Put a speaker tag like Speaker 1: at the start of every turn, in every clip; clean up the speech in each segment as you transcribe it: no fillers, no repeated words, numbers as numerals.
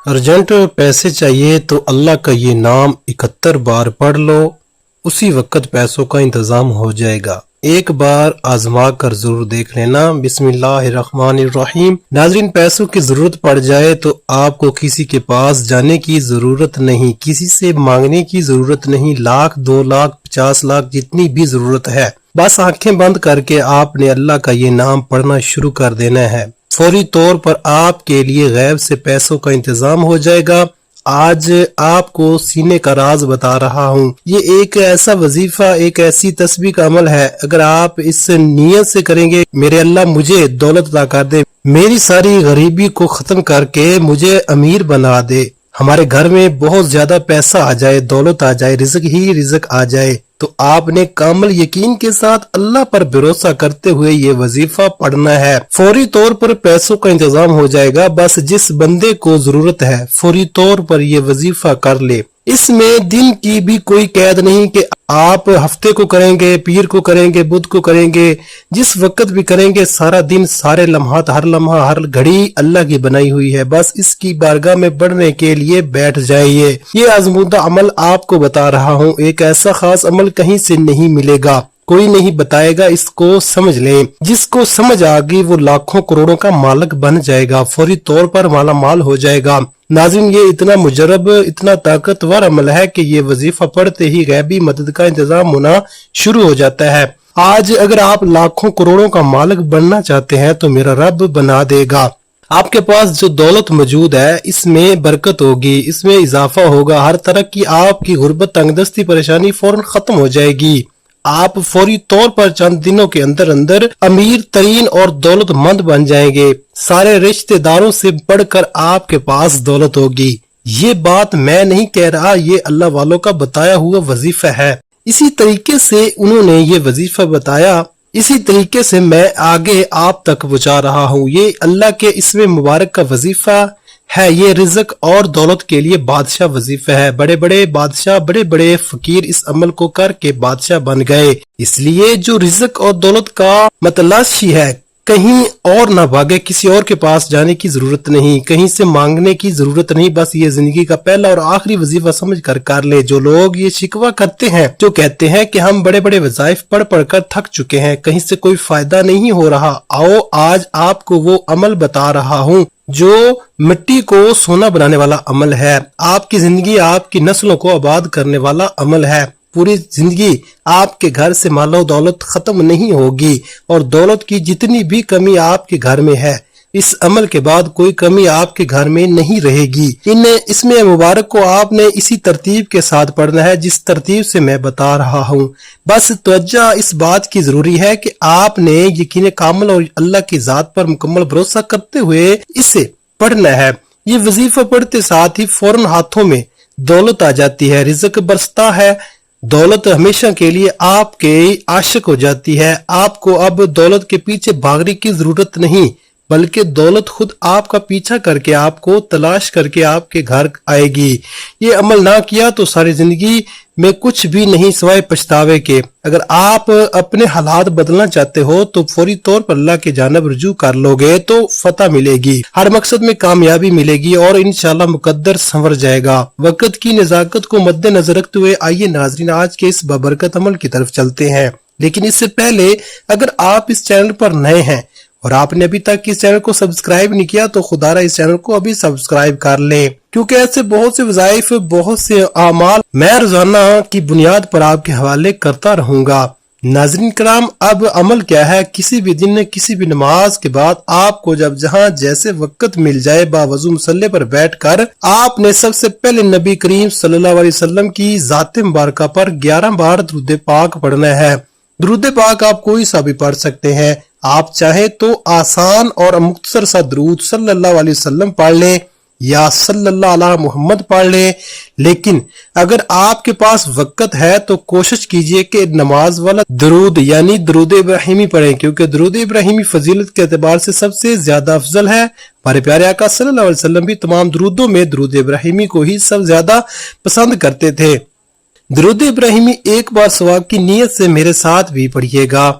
Speaker 1: Urgent پیسے چاہیے تو اللہ کا یہ نام 71 بار پڑھ لو، اسی وقت پیسوں کا انتظام ہو جائے گا۔ ایک بار آزما کر ضرور دیکھ لینا۔ بسم اللہ الرحمن الرحیم۔ ناظرین، پیسوں کی ضرورت پڑ جائے تو آپ کو کسی کے پاس جانے کی ضرورت نہیں، کسی سے مانگنے کی ضرورت نہیں، 1,00,000 2,00,000 50 لاکھ جتنی بھی ضرورت ہے، بس آنکھیں بند کر کے آپ نے اللہ کا یہ نام پڑھنا شروع کر دینا ہے۔ فوری طور پر آپ کے لیے غیب سے پیسوں کا انتظام ہو جائے گا۔ آج آپ کو سینے کا راز بتا رہا ہوں۔ یہ ایک ایسا وظیفہ، ایک ایسی تسبیح کا عمل ہے، اگر آپ اس نیت سے کریں گے، میرے اللہ مجھے دولت عطا کر دے، میری ساری غریبی کو ختم کر کے مجھے امیر بنا دے، ہمارے گھر میں بہت زیادہ پیسہ آ جائے، دولت آ جائے، رزق ہی رزق آ جائے، تو آپ نے کامل یقین کے ساتھ اللہ پر بھروسہ کرتے ہوئے یہ وظیفہ پڑھنا ہے۔ فوری طور پر پیسوں کا انتظام ہو جائے گا۔ بس جس بندے کو ضرورت ہے فوری طور پر یہ وظیفہ کر لے۔ اس میں دن کی بھی کوئی قید نہیں کہ آپ ہفتے کو کریں گے، پیر کو کریں گے، بدھ کو کریں گے، جس وقت بھی کریں گے، سارا دن، سارے لمحات، ہر لمحہ، ہر گھڑی اللہ کی بنائی ہوئی ہے، بس اس کی بارگاہ میں بڑھنے کے لیے بیٹھ جائیے۔ یہ آزمودہ عمل آپ کو بتا رہا ہوں، ایک ایسا خاص عمل کہیں سے نہیں ملے گا، کوئی نہیں بتائے گا، اس کو سمجھ لیں۔ جس کو سمجھ آ گئی وہ لاکھوں کروڑوں کا مالک بن جائے گا، فوری طور پر مالا مال ہو جائے گا۔ ناظرین، یہ اتنا مجرب، اتنا طاقتور عمل ہے کہ یہ وظیفہ پڑھتے ہی غیبی مدد کا انتظام ہونا شروع ہو جاتا ہے۔ آج اگر آپ لاکھوں کروڑوں کا مالک بننا چاہتے ہیں تو میرا رب بنا دے گا۔ آپ کے پاس جو دولت موجود ہے اس میں برکت ہوگی، اس میں اضافہ ہوگا، ہر طرح کی آپ کی غربت، تنگ دستی، پریشانی فوراً ختم ہو جائے گی۔ آپ فوری طور پر چند دنوں کے اندر امیر ترین اور دولت مند بن جائیں گے، سارے رشتہ داروں سے بڑھ کر آپ کے پاس دولت ہوگی۔ یہ بات میں نہیں کہہ رہا، یہ اللہ والوں کا بتایا ہوا وظیفہ ہے۔ اسی طریقے سے انہوں نے یہ وظیفہ بتایا، اسی طریقے سے میں آگے آپ تک پہنچا رہا ہوں۔ یہ اللہ کے اسم مبارک کا وظیفہ ہے، یہ رزق اور دولت کے لیے بادشاہ وظیفہ ہے۔ بڑے بڑے بادشاہ، بڑے بڑے فقیر اس عمل کو کر کے بادشاہ بن گئے۔ اس لیے جو رزق اور دولت کا متلاشی ہے، کہیں اور نہ بھاگے، کسی اور کے پاس جانے کی ضرورت نہیں، کہیں سے مانگنے کی ضرورت نہیں، بس یہ زندگی کا پہلا اور آخری وظیفہ سمجھ کر لے۔ جو لوگ یہ شکوہ کرتے ہیں، جو کہتے ہیں کہ ہم بڑے بڑے وظائف پڑھ پڑھ کر تھک چکے ہیں، کہیں سے کوئی فائدہ نہیں ہو رہا، آؤ آج آپ کو وہ عمل بتا رہا ہوں جو مٹی کو سونا بنانے والا عمل ہے، آپ کی زندگی، آپ کی نسلوں کو آباد کرنے والا عمل ہے۔ پوری زندگی آپ کے گھر سے مال و دولت ختم نہیں ہوگی، اور دولت کی جتنی بھی کمی آپ کے گھر میں ہے، اس عمل کے بعد کوئی کمی آپ کے گھر میں نہیں رہے گی۔ اس میں مبارک کو آپ نے اسی ترتیب کے ساتھ پڑھنا ہے جس ترتیب سے میں بتا رہا ہوں۔ بس توجہ اس بات کی ضروری ہے کہ آپ نے یقین کامل اور اللہ کی ذات پر مکمل بھروسہ کرتے ہوئے اسے پڑھنا ہے۔ یہ وظیفہ پڑھتے ساتھ ہی فوراً ہاتھوں میں دولت آ جاتی ہے، رزق برستا ہے، دولت ہمیشہ کے لیے آپ کے عاشق ہو جاتی ہے۔ آپ کو اب دولت کے پیچھے بھاگنے کی ضرورت نہیں، بلکہ دولت خود آپ کا پیچھا کر کے، آپ کو تلاش کر کے آپ کے گھر آئے گی۔ یہ عمل نہ کیا تو ساری زندگی میں کچھ بھی نہیں سوائے پچھتاوے کے۔ اگر آپ اپنے حالات بدلنا چاہتے ہو تو فوری طور پر اللہ کی جانب رجوع کر لو گے تو فتح ملے گی، ہر مقصد میں کامیابی ملے گی، اور انشاءاللہ مقدر سنور جائے گا۔ وقت کی نزاکت کو مد نظر رکھتے ہوئے آئیے ناظرین آج کے اس بابرکت عمل کی طرف چلتے ہیں۔ لیکن اس سے پہلے اگر آپ اس چینل پر نئے ہیں اور آپ نے ابھی تک اس چینل کو سبسکرائب نہیں کیا تو خدارہ اس چینل کو ابھی سبسکرائب کر لیں، کیونکہ ایسے بہت سے وظائف، بہت سے اعمال میں روزانہ کی بنیاد پر آپ کے حوالے کرتا رہوں گا۔ ناظرین کرام، اب عمل کیا ہے؟ کسی بھی دن، کسی بھی نماز کے بعد آپ کو جہاں جیسے وقت مل جائے، باوضو مصلی پر بیٹھ کر آپ نے سب سے پہلے نبی کریم صلی اللہ علیہ وسلم کی ذات مبارکہ پر 11 بار درود پاک پڑھنا ہے۔ درود پاک آپ کوئی سا بھی پڑھ سکتے ہیں، آپ چاہیں تو آسان اور مختصر سا درود صلی اللہ علیہ وسلم پڑھ لیں یا صلی اللہ علیہ محمد پڑھ لیں، لیکن اگر آپ کے پاس وقت ہے تو کوشش کیجئے کہ نماز والا درود یعنی درود ابراہیمی پڑھیں، کیونکہ درود ابراہیمی فضیلت کے اعتبار سے سب سے زیادہ افضل ہے۔ ہمارے پیارے آقا صلی اللہ علیہ وسلم بھی تمام درودوں میں درود ابراہیمی کو ہی سب زیادہ پسند کرتے تھے۔ درود ابراہیمی ایک بار ثواب کی نیت سے میرے ساتھ بھی پڑھیے گا،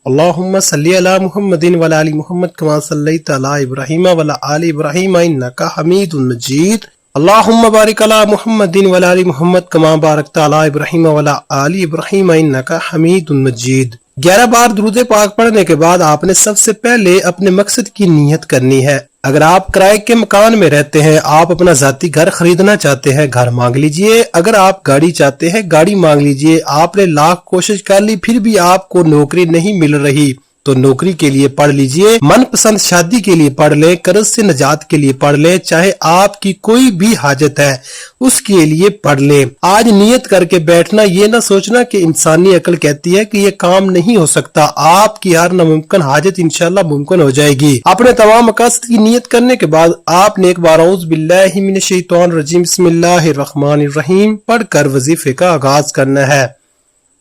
Speaker 1: اللہم صلی علی محمد وعلی آل محمد کما صلیت علی ابراہیم وعلی آل ابراہیم انک حمید مجید اللہم بارک علی محمد وعلی آل محمد کما بارکت علی ابراہیم وعلی آل ابراہیم انک حمید مجید۔ 11 بار درود پاک پڑھنے کے بعد آپ نے سب سے پہلے اپنے مقصد کی نیت کرنی ہے۔ اگر آپ کرائے کے مکان میں رہتے ہیں، آپ اپنا ذاتی گھر خریدنا چاہتے ہیں، گھر مانگ لیجئے۔ اگر آپ گاڑی چاہتے ہیں، گاڑی مانگ لیجئے۔ آپ نے لاکھ کوشش کر لی پھر بھی آپ کو نوکری نہیں مل رہی تو نوکری کے لیے پڑھ لیجئے۔ من پسند شادی کے لیے پڑھ لیں، قرض سے نجات کے لیے پڑھ لیں، چاہے آپ کی کوئی بھی حاجت ہے اس کے لیے پڑھ لیں۔ آج نیت کر کے بیٹھنا، یہ نہ سوچنا کہ انسانی عقل کہتی ہے کہ یہ کام نہیں ہو سکتا۔ آپ کی ہر ناممکن حاجت انشاءاللہ ممکن ہو جائے گی۔ اپنے تمام مقاصد کی نیت کرنے کے بعد آپ نے ایک بار اعوذ باللہ من الشیطان الرجیم بسم اللہ الرحمن الرحیم پڑھ کر وظیفے کا آغاز کرنا ہے۔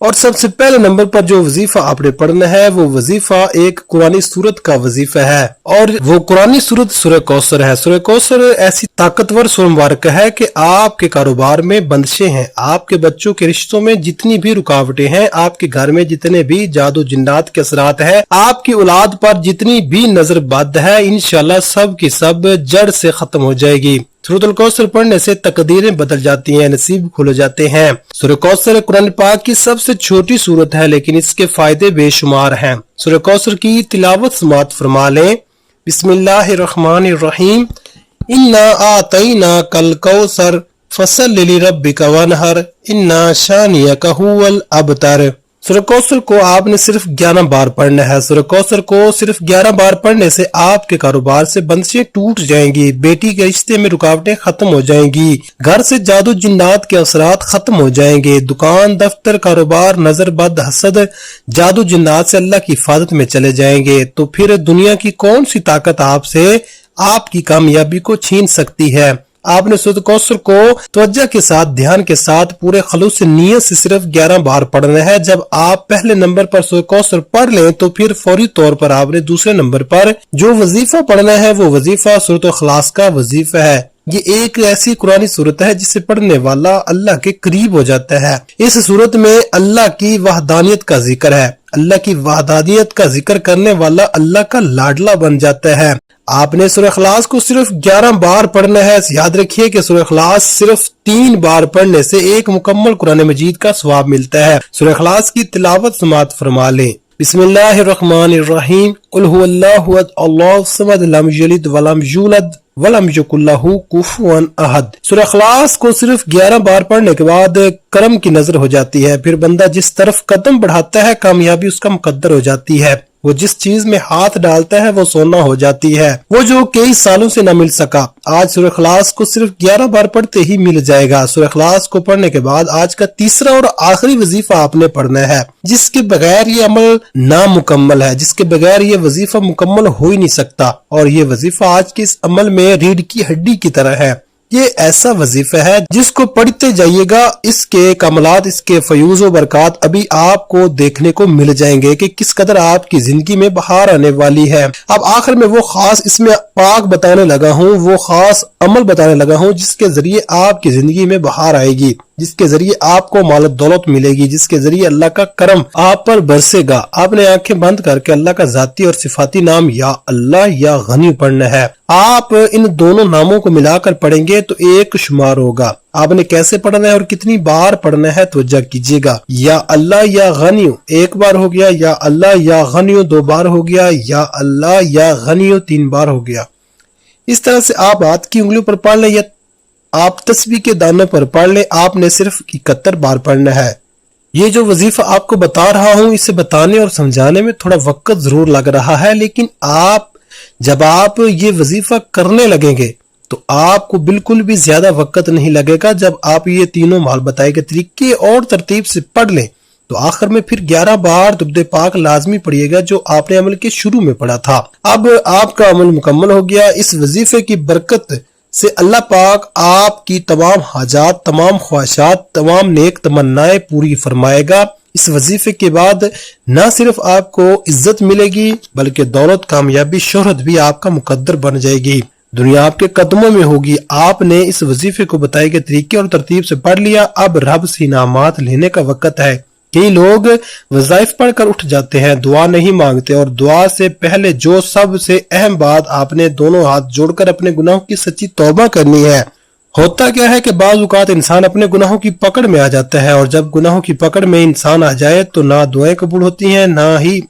Speaker 1: اور سب سے پہلے نمبر پر جو وظیفہ آپ نے پڑھنا ہے وہ وظیفہ ایک قرآنی سورت کا وظیفہ ہے، اور وہ قرآنی سورت سورہ کوثر ہے۔ سورہ کوثر ایسی طاقتور سورہ مبارکہ ہے کہ آپ کے کاروبار میں بندشیں ہیں، آپ کے بچوں کے رشتوں میں جتنی بھی رکاوٹیں ہیں، آپ کے گھر میں جتنے بھی جادو جنات کے اثرات ہیں، آپ کی اولاد پر جتنی بھی نظر بد ہے، انشاءاللہ سب کی سب جڑ سے ختم ہو جائے گی۔ سورۃ الکوثر پڑھنے سے تقدیریں بدل جاتی ہیں، نصیب کھل جاتے ہیں۔ سورہ کوثر قرآن پاک کی سب سے چھوٹی سورت ہے لیکن اس کے فائدے بے شمار ہیں۔ سورہ کوثر کی تلاوت سماعت فرما لیں۔ بسم اللہ الرحمن الرحیم انا اعطیناک الکوثر فصل لربک وانحر ان شانئک ھو الابتر۔ سورہ کوثر کو آپ نے صرف 11 بار پڑھنا ہے۔ سورہ کوثر کو صرف 11 بار پڑھنے سے آپ کے کاروبار سے بندشیں ٹوٹ جائیں گی، بیٹی کے رشتے میں رکاوٹیں ختم ہو جائیں گی، گھر سے جادو جنات کے اثرات ختم ہو جائیں گے، دکان دفتر کاروبار نظر بد حسد جادو جنات سے اللہ کی حفاظت میں چلے جائیں گے۔ تو پھر دنیا کی کون سی طاقت آپ سے آپ کی کامیابی کو چھین سکتی ہے؟ آپ نے سورۃ کوثر کو توجہ کے ساتھ، دھیان کے ساتھ، پورے خلوص نیت سے صرف 11 بار پڑھنا ہے۔ جب آپ پہلے نمبر پر سورۃ کوثر پڑھ لیں تو پھر فوری طور پر آپ نے دوسرے نمبر پر جو وظیفہ پڑھنا ہے وہ وظیفہ سورۃ اخلاص کا وظیفہ ہے۔ یہ ایک ایسی قرآنی صورت ہے جسے پڑھنے والا اللہ کے قریب ہو جاتا ہے۔ اس صورت میں اللہ کی وحدانیت کا ذکر ہے۔ اللہ کی وحدانیت کا ذکر کرنے والا اللہ کا لاڈلا بن جاتا ہے۔ آپ نے سورہ اخلاص کو صرف 11 بار پڑھنا ہے۔ یاد رکھیے کہ سورہ اخلاص صرف 3 بار پڑھنے سے ایک مکمل قرآن مجید کا ثواب ملتا ہے۔ سورہ اخلاص کی تلاوت سماعت فرما لیں۔ بسم اللہ الرحمن الرحیم قل هو اللہ احد اللہ الصمد لم یلد ولم یولد ولم یکن لہ کفوا احد۔ سورہ اخلاص کو صرف 11 بار پڑھنے کے بعد کرم کی نظر ہو جاتی ہے، پھر بندہ جس طرف قدم بڑھاتا ہے کامیابی اس کا مقدر ہو جاتی ہے، وہ جس چیز میں ہاتھ ڈالتا ہے وہ سونا ہو جاتی ہے، وہ جو کئی سالوں سے نہ مل سکا آج سورہ اخلاص کو صرف 11 بار پڑھتے ہی مل جائے گا۔ سورہ اخلاص کو پڑھنے کے بعد آج کا تیسرا اور آخری وظیفہ آپ نے پڑھنا ہے، جس کے بغیر یہ عمل نامکمل ہے، جس کے بغیر یہ وظیفہ مکمل ہو ہی نہیں سکتا، اور یہ وظیفہ آج کے اس عمل میں ریڑھ کی ہڈی کی طرح ہے۔ یہ ایسا وظیفہ ہے جس کو پڑھتے جائیے گا، اس کے کمالات، اس کے فیوز و برکات ابھی آپ کو دیکھنے کو مل جائیں گے کہ کس قدر آپ کی زندگی میں بہار آنے والی ہے۔ اب آخر میں وہ خاص اس میں پاک بتانے لگا ہوں، وہ خاص عمل بتانے لگا ہوں جس کے ذریعے آپ کی زندگی میں بہار آئے گی، جس کے ذریعے آپ کو مال و دولت ملے گی، جس کے ذریعے اللہ کا کرم آپ پر برسے گا۔ آپ نے آنکھیں بند کر کے اللہ کا ذاتی اور صفاتی نام یا اللہ یا غنی پڑھنا ہے۔ آپ ان دونوں ناموں کو ملا کر پڑھیں گے تو ایک شمار ہوگا۔ آپ نے کیسے پڑھنا ہے اور کتنی بار پڑھنا ہے توجہ کیجیے گا۔ یا اللہ یا غنیو 1 بار ہو گیا، یا اللہ یا غنیو 2 بار ہو گیا، یا اللہ یا غنیو 3 بار ہو گیا۔ اس طرح سے آپ ہاتھ کی انگلیوں پر پڑھ لیں یا آپ تسبیح کے دانوں پر پڑھ لیں، آپ نے صرف 71 بار پڑھنا ہے۔ یہ جو وظیفہ آپ کو بتا رہا ہوں اسے بتانے اور سمجھانے میں تھوڑا وقت ضرور لگ رہا ہے، لیکن جب آپ یہ وظیفہ کرنے لگیں گے تو آپ کو بالکل بھی زیادہ وقت نہیں لگے گا۔ جب آپ یہ تینوں مال بتائے گئے طریقے اور ترتیب سے پڑھ لیں تو آخر میں پھر 11 بار درود پاک لازمی پڑھیے گا جو آپ نے عمل کے شروع میں پڑھا تھا۔ اب آپ کا عمل مکمل ہو گیا۔ اس وظیفے کی برکت سے اللہ پاک آپ کی تمام حاجات، تمام خواہشات، تمام نیک تمنائیں پوری فرمائے گا۔ اس وظیفے کے بعد نہ صرف آپ کو عزت ملے گی بلکہ دولت، کامیابی، شہرت بھی آپ کا مقدر بن جائے گی، دنیا آپ کے قدموں میں ہوگی۔ آپ نے اس وظیفے کو بتائے گئے طریقے اور ترتیب سے پڑھ لیا، اب رب سے انعامات لینے کا وقت ہے۔ کئی لوگ وظائف پڑھ کر اٹھ جاتے ہیں، دعا نہیں مانگتے، اور دعا سے پہلے جو سب سے اہم بات آپ نے دونوں ہاتھ جوڑ کر اپنے گناہوں کی سچی توبہ کرنی ہے۔ ہوتا کیا ہے کہ بعض اوقات انسان اپنے گناہوں کی پکڑ میں آ جاتا ہے، اور جب گناہوں کی پکڑ میں انسان آ جائے تو نہ دعائیں قبول ہوتی ہیں، نہ ہی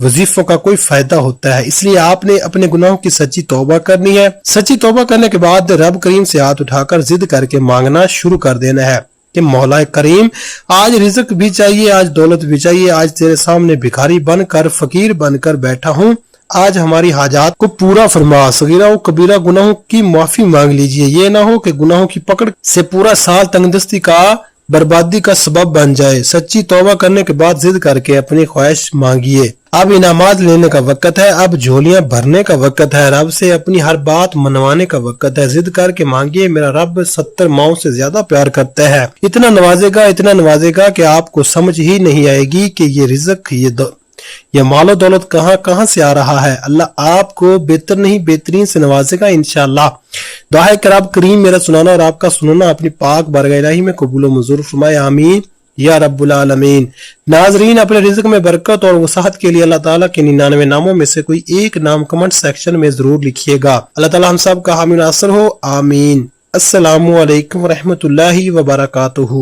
Speaker 1: وظیفوں کا کوئی فائدہ ہوتا ہے۔ اس لیے آپ نے اپنے گناہوں کی سچی توبہ کرنی ہے۔ سچی توبہ کرنے کے بعد رب کریم سے ہاتھ اٹھا کر ضد کر کے مانگنا شروع کر دینا ہے کہ مولا کریم، آج رزق بھی چاہیے، آج دولت بھی چاہیے، آج تیرے سامنے بھکاری بن کر، فقیر بن کر بیٹھا ہوں، آج ہماری حاجات کو پورا فرما، صغیرہ و کبیرہ گناہوں کی معافی مانگ لیجئے۔ یہ نہ ہو کہ گناہوں کی پکڑ سے پورا سال تنگدستی کا، بربادی کا سبب بن جائے۔ سچی توبہ کرنے کے بعد ضد کر کے اپنی خواہش مانگیے۔ اب انعامات لینے کا وقت ہے، اب جھولیاں بھرنے کا وقت ہے، رب سے اپنی ہر بات منوانے کا وقت ہے۔ ضد کر کے مانگیے، میرا رب 70 ماؤں سے زیادہ پیار کرتا ہے، اتنا نوازے گا کہ آپ کو سمجھ ہی نہیں آئے گی کہ یہ رزق، یہ مال و دولت کہاں سے آ رہا ہے۔ اللہ آپ کو بہتر نہیں بہترین سے نوازے گا انشاءاللہ۔ دعا ہے کہ رب کریم میرا سنانا اور آپ کا سننا اپنی پاک بارگاہ الہی میں قبول و منظور فرمائے، آمین یا رب العالمین۔ ناظرین، اپنے رزق میں برکت اور وسعت کے لیے اللہ تعالیٰ کے 99 ناموں میں سے کوئی ایک نام کمنٹ سیکشن میں ضرور لکھیے گا۔ اللہ تعالیٰ ہم سب کا حامی ناصر ہو، آمین۔ السلام علیکم ورحمۃ اللہ وبرکاتہ۔